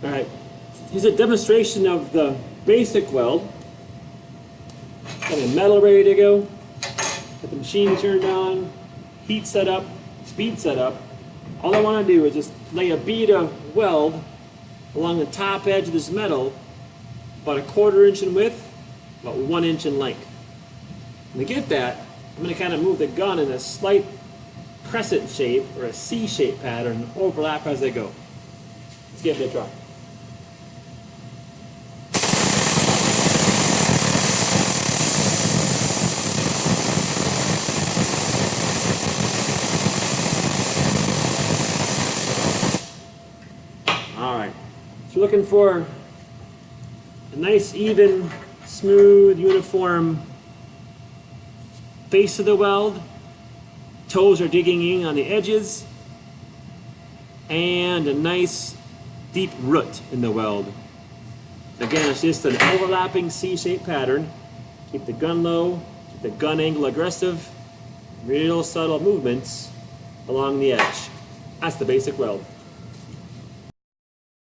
Alright, here's a demonstration of the basic weld. Got my metal ready to go. Got the machine turned on, heat set up, speed set up. All I want to do is just lay a bead of weld along the top edge of this metal, about 1/4 inch in width, about 1 inch in length. And to get that, I'm going to kind of move the gun in a slight crescent shape or a C-shape pattern and overlap as I go. Let's give it a try. Alright, so we're looking for a nice, even, smooth, uniform face of the weld. Toes are digging in on the edges, and a nice deep root in the weld. Again, it's just an overlapping C-shaped pattern. Keep the gun low, keep the gun angle aggressive, real subtle movements along the edge. That's the basic weld.